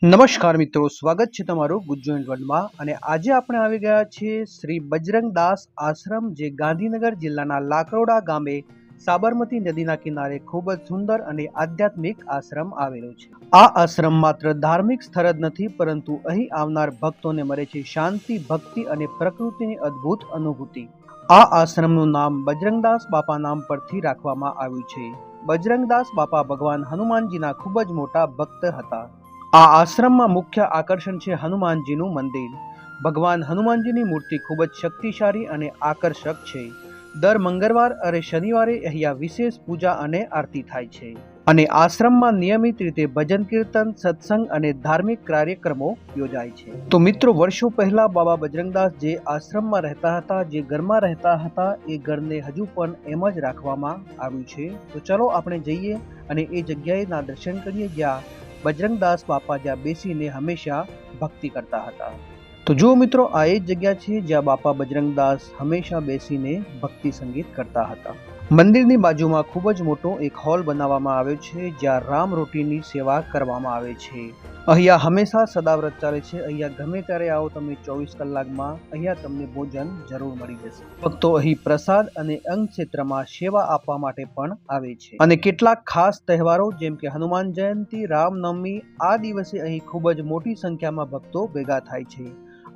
નમસ્કાર મિત્રો, સ્વાગત છે તમારું ગુડ જોઈન્ટ વર્લ્ડમાં. અને આજે આપણે આવી ગયા છીએ શ્રી બજરંગદાસ આશ્રમ, જે ગાંધીનગર જિલ્લાના લાકરોડા ગામે સાબરમતી નદીના કિનારે ખૂબ જ સુંદર અને આધ્યાત્મિક આશ્રમ આવેલો છે. આ આશ્રમ માત્ર ધાર્મિક સ્થળ જ નથી, પરંતુ અહીં આવનાર ભક્તોને મળે છે શાંતિ, ભક્તિ અને પ્રકૃતિની અદ્ભુત અનુભૂતિ. આ આશ્રમનું નામ બજરંગદાસ બાપા નામ પરથી રાખવામાં આવ્યું છે. બજરંગદાસ બાપા ભગવાન હનુમાનજીના ખૂબ જ મોટા ભક્ત હતા. આ આશ્રમમાં મુખ્ય આકર્ષણ છે હનુમાનજીનું મંદિર. ભગવાન હનુમાનજીની મૂર્તિ ખૂબ જ શક્તિશાળી અને આકર્ષક છે. દર મંગળવાર અને શનિવારે અહીંયા વિશેષ પૂજા અને આરતી થાય છે. અને આશ્રમમાં નિયમિત રીતે ભજન કીર્તન, સત્સંગ અને ધાર્મિક કાર્યક્રમો યોજાય છે. તો મિત્રો, વર્ષો પહેલા બાબા બજરંગદાસ જે આશ્રમમાં રહેતા હતા, જે ઘરમાં રહેતા હતા, એ ઘરને હજુ પણ એમ જ રાખવામાં આવ્યું છે. તો ચલો આપણે જઈએ અને એ જગ્યાએના દર્શન કરીએ જ્યાં બજરંગદાસ બાપા જ્યાં બેસીને હંમેશા ભક્તિ કરતા હતા. તો જુઓ મિત્રો, આ એ જ જગ્યા છે જ્યાં બાપા બજરંગદાસ હંમેશા બેસીને ભક્તિ સંગીત કરતા હતા. મંદિરની બાજુમાં ખૂબ જ મોટો એક હોલ બનાવવામાં આવ્યો છે જ્યાં રામ રોટીની સેવા કરવામાં આવે છે. અહીંયા હંમેશા સદાવ્રત ચાલે છે. અહીંયા ગમે ત્યારે આવો તમે 24 કલાકમાં અહીંયા તમને ભોજન જરૂર મળી જશે. ભક્તો અહીં પ્રસાદ અને અંગ ક્ષેત્રમાં સેવા આપવા માટે પણ આવે છે. અને કેટલાક ખાસ તહેવારો જેમ કે હનુમાન જયંતિ, રામનવમી, આ દિવસે અહીં ખૂબ જ મોટી સંખ્યામાં ભક્તો ભેગા થાય છે.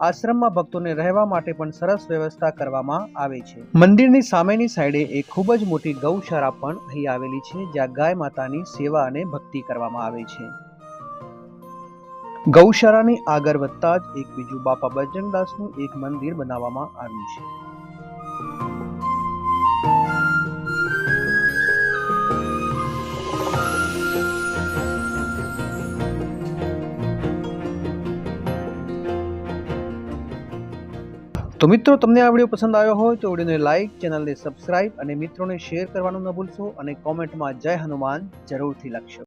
આશ્રમમાં ભક્તોને રહેવા માટે પણ સરસ વ્યવસ્થા કરવામાં આવે છે. મંદિરની સામેની સાઈડે એક ખૂબ જ મોટી ગૌશાળા પણ અહીં આવેલી છે જ્યાં ગાય માતાની સેવા અને ભક્તિ કરવામાં આવે છે. ગૌશાળાની આગળ વધતા જ એક બીજું બાપા બજરંગદાસનું એક મંદિર બનાવવામાં આવ્યું છે. તો મિત્રો, તમને આ વિડીયો પસંદ આવ્યો હોય તો વિડીયોને લાઈક, ચેનલને સબસ્ક્રાઇબ અને મિત્રોને શેર કરવાનું ન ભૂલશો. અને કોમેન્ટમાં જય હનુમાન જરૂરથી લખશો.